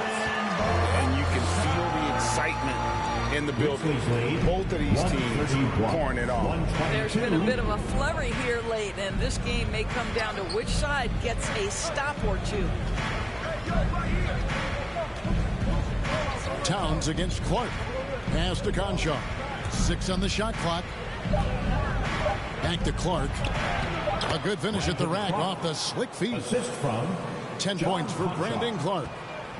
And you can feel the excitement in the building. Both of these teams pouring it on. There's been a bit of a flurry here late, and this game may come down to which side gets a stop or two. Towns against Clark. Pass to Conchar. 6 on the shot clock. Back to Clark. A good finish at the rack off the slick feet. Assist from 10 points for Brandon Clark.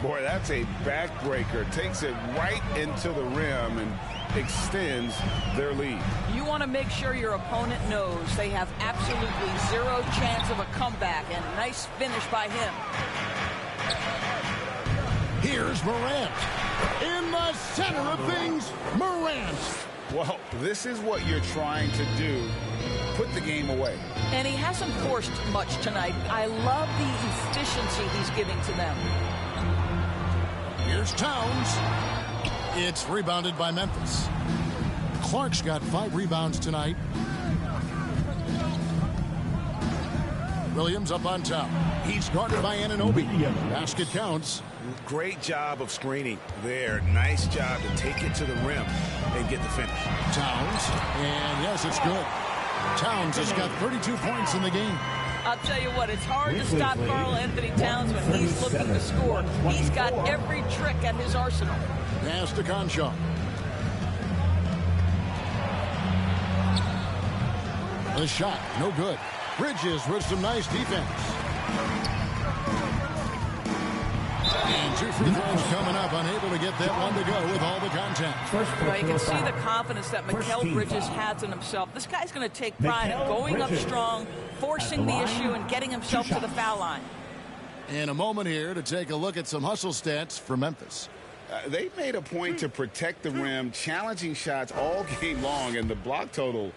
Boy, that's a backbreaker. Takes it right into the rim and extends their lead. You want to make sure your opponent knows they have absolutely zero chance of a comeback, and nice finish by him. Here's Morant. In the center of things, Morant. Well, this is what you're trying to do. Put the game away. And he hasn't forced much tonight. I love the efficiency he's giving to them. Here's Towns. It's rebounded by Memphis. Clark's got 5 rebounds tonight. Williams up on top. He's guarded by Anunoby. Basket counts. Great job of screening there. Nice job to take it to the rim and get the finish. Towns. And yes, it's good. Towns has got 32 points in the game. I'll tell you what, it's hard to stop Karl-Anthony Towns when he's looking to score. He's got every trick at his arsenal. Pass to Conchar. The shot, no good. Bridges with some nice defense. And 2 free throws coming up, unable to get that one to go with all the contact. Well, you can see the confidence that Mikal Bridges has in himself. This guy's going to take pride in going up strong, forcing the issue, and getting himself to the foul line. In a moment here to take a look at some hustle stats for Memphis. They made a point to protect the rim, challenging shots all game long, and the block total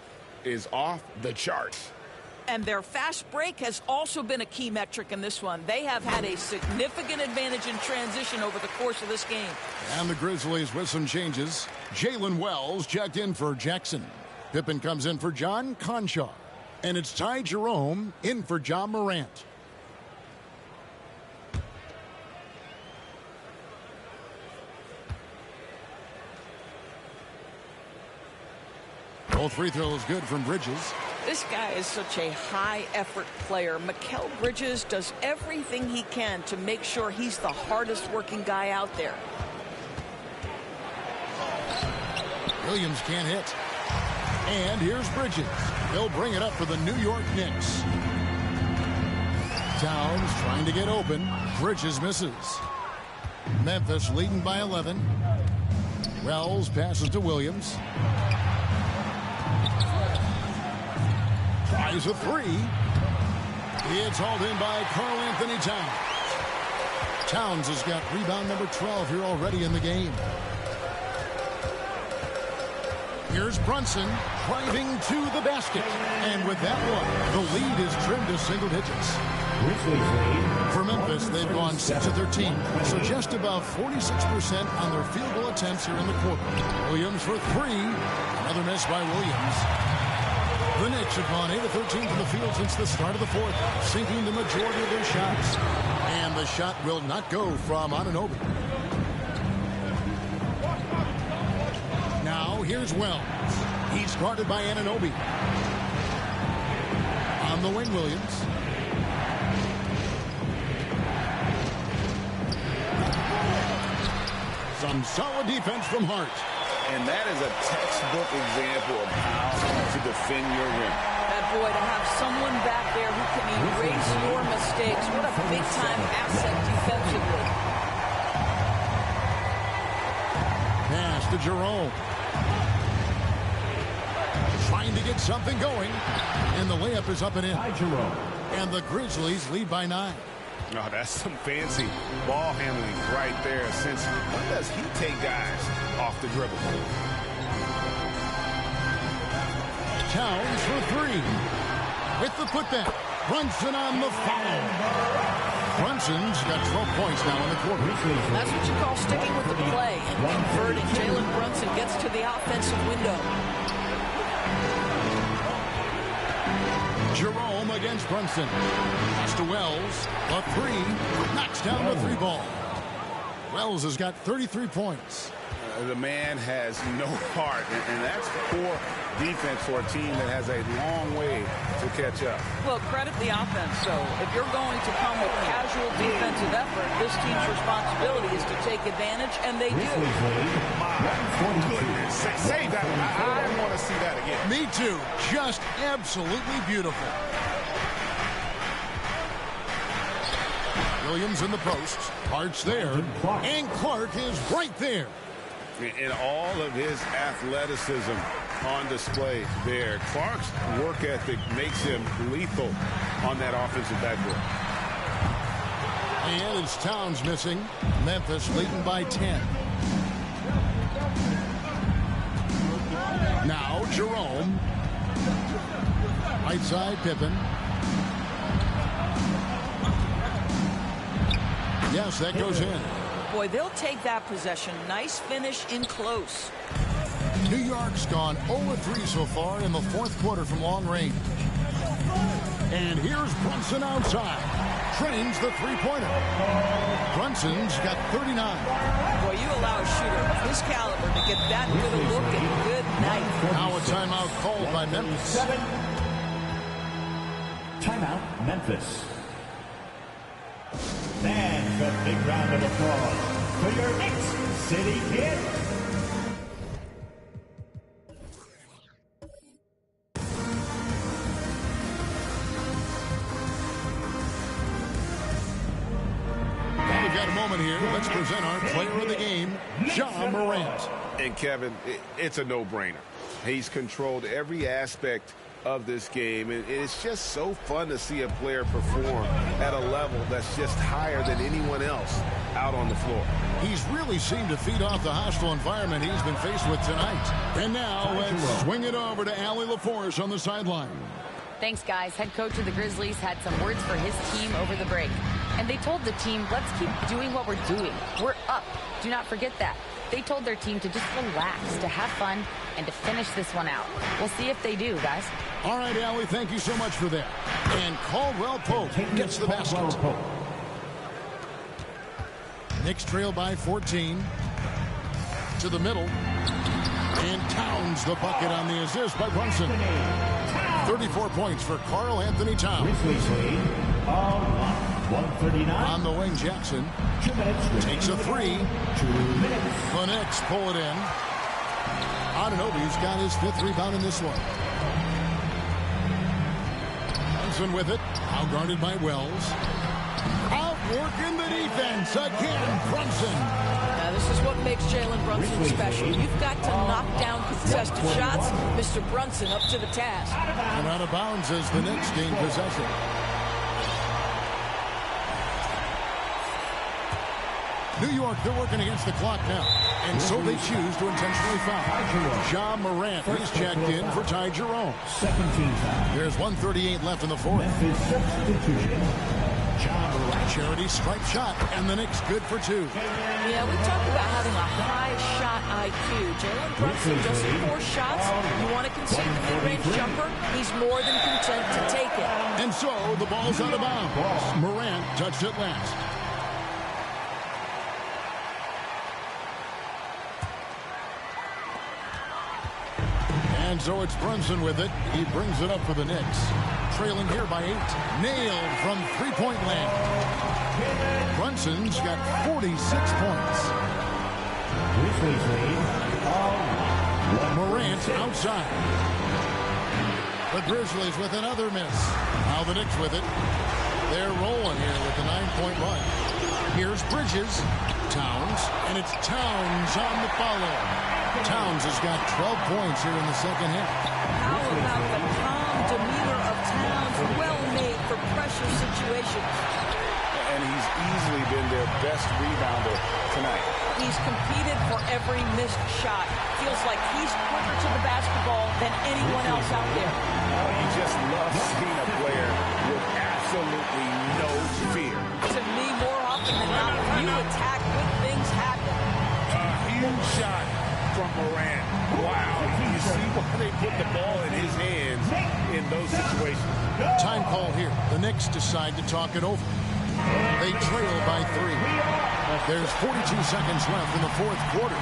is off the charts. And their fast break has also been a key metric in this one. They have had a significant advantage in transition over the course of this game. And the Grizzlies with some changes. Jalen Wells checked in for Jackson. Pippen comes in for John Conchar. And it's Ty Jerome in for John Morant. Both free throws good from Bridges. This guy is such a high-effort player. Mikal Bridges does everything he can to make sure he's the hardest-working guy out there. Williams can't hit. And here's Bridges. He'll bring it up for the New York Knicks. Towns trying to get open. Bridges misses. Memphis leading by 11. Wells passes to Williams. Tries a 3. It's hauled in by Karl-Anthony Towns. Towns has got rebound number 12 here already in the game. Here's Brunson driving to the basket. And with that one, the lead is trimmed to single digits. For Memphis, they've gone 6 of 13, so just about 46% on their field goal attempts here in the quarter. Williams for 3. Another miss by Williams. The Knicks have gone 8 of 13 from the field since the start of the fourth, sinking the majority of their shots. And the shot will not go from Anunoby. Now here's Wells. He's guarded by Anunoby. On the wing, Williams. Some solid defense from Hart. And that is a textbook example of how to defend your rim. That boy, to have someone back there who can erase your mistakes. What a big-time asset defensively. Pass to Jerome. Trying to get something going. And the layup is up and in. And the Grizzlies lead by 9. Oh, that's some fancy ball handling right there. Since when does he take guys off the dribble? Towns for 3. With the putback. Brunson on the foul. Brunson's got 12 points now in the quarter. That's what you call sticking with the play and converting. Jalen Brunson gets to the offensive window. Jerome against Brunson. Pass to Wells. A 3. Knocks down the 3 ball. Wells has got 33 points. The man has no heart, and that's poor defense for a team that has a long way to catch up. Well, credit the offense. So if you're going to come with casual defensive effort, this team's responsibility is to take advantage, and they do. My goodness. Say that. I want to see that again. Me too. Just absolutely beautiful. Williams in the post. Hart's there. And Clark is right there. And all of his athleticism on display there. Clark's work ethic makes him lethal on that offensive backboard. And it's Towns missing. Memphis leading by 10. Now Jerome. Right side, Pippen. Yes, that goes in. Boy, they'll take that possession. Nice finish in close. New York's gone 0-3 so far in the fourth quarter from long range. And here's Brunson outside. Trains the three-pointer. Brunson's got 39. Boy, you allow a shooter of his caliber to get that good a look and good night. Now a timeout called by Memphis. Timeout, Memphis. And a big round of applause for your Knicks City Kid. Well, we've got a moment here. Let's present our player of the game, Ja Morant. And Kevin, it's a no-brainer. He's controlled every aspect of this game, and it's just so fun to see a player perform at a level that's just higher than anyone else out on the floor. He's really seemed to feed off the hostile environment he's been faced with tonight. And now let's swing it over to Allie LaForce on the sideline. Thanks, guys. Head coach of the Grizzlies had some words for his team over the break. And they told the team, let's keep doing what we're doing. We're up. Do not forget that. They told their team to just relax, to have fun, and to finish this one out. We'll see if they do, guys. All right, Allie, thank you so much for that. And Caldwell Pope gets the basket. Knicks trail by 14. To the middle. And Towns the bucket on the assist by Brunson. 34 points for Karl Anthony Towns. Grizzlies lead 139. On the wing, Jackson 2 minutes. takes a three. 2 minutes. The Knicks pull it in. Anunoby's got his fifth rebound in this one. Brunson with it. Now guarded by Wells. Outworking the defense. Again, Brunson. Now, this is what makes Jalen Brunson special. You've got to knock down contested shots. Mr. Brunson up to the task. And out of bounds as the Knicks gain possession. New York, they're working against the clock now. And so they choose to intentionally foul. Ja Morant is checked in for Ty Jerome. Second team foul. There's 1:38 left in the fourth. Memphis substitution. Ja Morant. Charity stripe shot, and the Knicks good for two. Yeah, we talk about having a high shot IQ. Jalen Brunson just 4 shots. You want to concede the mid-range jumper? He's more than content to take it. And so the ball's out of bounds. Morant touched it last. And so it's Brunson with it. He brings it up for the Knicks. Trailing here by 8. Nailed from three-point land. Brunson's got 46 points. Grizzlies lead Morant outside. The Grizzlies with another miss. Now the Knicks with it. They're rolling here with the 9-point run. Here's Bridges. Towns. And it's Towns on the follow. Towns has got 12 points here in the second half. How about the calm demeanor of Towns? Well made for pressure situations. And he's easily been their best rebounder tonight. He's competed for every missed shot. Feels like he's quicker to the basketball than anyone else out there. You just love seeing a player with absolutely no fear. To me, more often than not, when you attack, good things happen. A huge shot from Morant. Wow. You see why they put the ball in his hands in those situations. Time call here. The Knicks decide to talk it over. They trail by 3. There's 42 seconds left in the fourth quarter.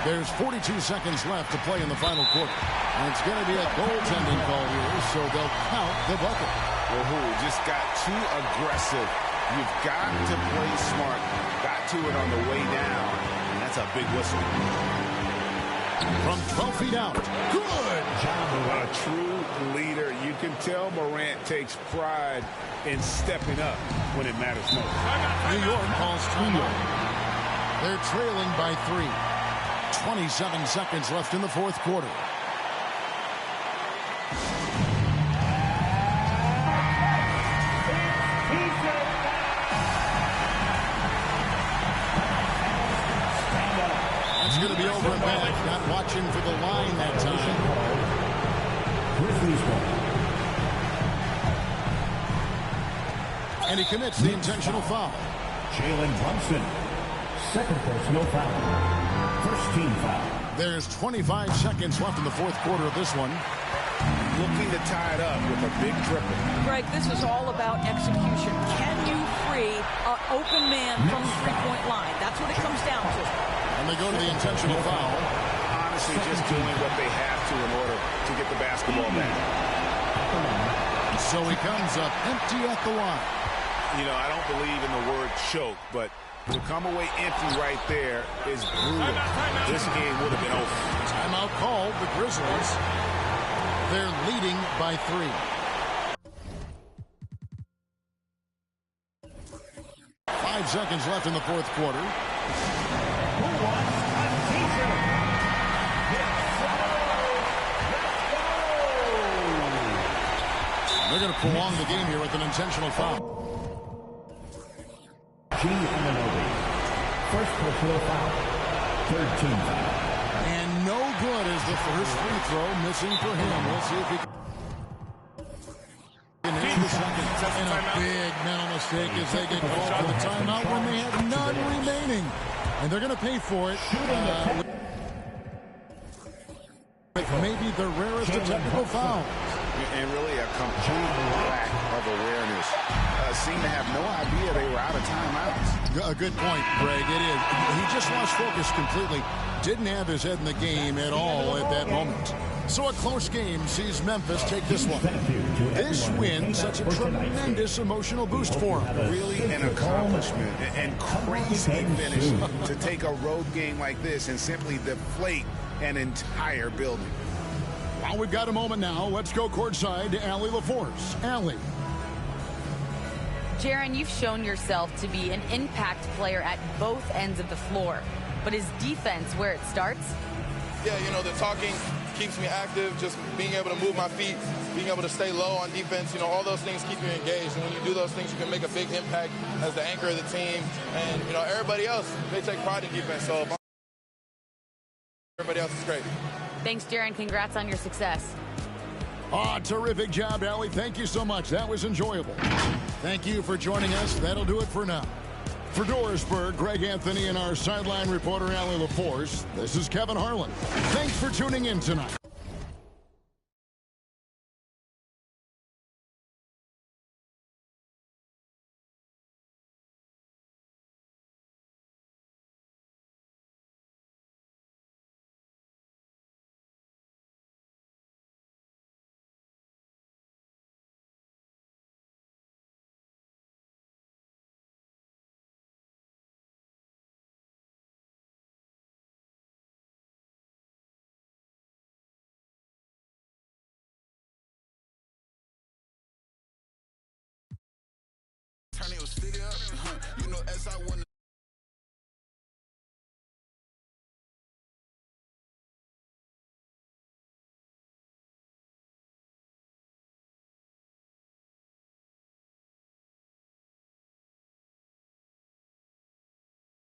There's 42 seconds left to play in the final quarter. And it's going to be a goaltending call here, so they'll count the bucket. Well, who just got too aggressive. You've got to play smart. Got to it on the way down, and that's a big whistle. From 12 feet out. Good. A true leader. You can tell Morant takes pride in stepping up when it matters most. New York calls timeout. They're trailing by 3. 27 seconds left in the fourth quarter. It's going to be over and back. Not watching for the line that time. And he commits the intentional foul. Jalen Brunson. Second personal foul. First team foul. There's 25 seconds left in the fourth quarter of this one. Looking to tie it up with a big triple. Greg, this is all about execution. Can you free an open man from the three-point line? That's what it comes down to. And they go to the intentional foul. Honestly, just doing what they have to in order to get the basketball back. So he comes up empty at the line. You know, I don't believe in the word choke, but to come away empty right there is brutal. This game would have been over. Timeout called. The Grizzlies. They're leading by 3. 5 seconds left in the fourth quarter. They're going to prolong the game here with an intentional foul. First personal foul. Third team foul. And no good is the first free throw missing for him. We'll see if he can hit the second. And a big mental mistake as they get called for the timeout when they have none remaining. And they're going to pay for it. Maybe the rarest of technical fouls. And really a complete lack of awareness. Seemed to have no idea they were out of timeouts. A good point, Greg. It is. He just lost focus completely. Didn't have his head in the game at all at that moment. So a close game sees Memphis take this one. This win such a tremendous emotional boost for him. Really an accomplishment and crazy finish to take a road game like this and simply deflate an entire building. Well, we've got a moment now. Let's go courtside to Allie LaForce. Allie. Jaren, you've shown yourself to be an impact player at both ends of the floor. But is defense where it starts? Yeah, you know, the talking keeps me active, just being able to move my feet, being able to stay low on defense, you know, all those things keep you engaged. And when you do those things, you can make a big impact as the anchor of the team. And, you know, everybody else, they take pride in defense. So everybody else is great. Thanks, Jaren. Congrats on your success. Terrific job, Allie. Thank you so much. That was enjoyable. Thank you for joining us. That'll do it for now. For Dorisburg, Greg Anthony and our sideline reporter, Allie LaForce, this is Kevin Harlan. Thanks for tuning in tonight. Turn your city up, you know, as I want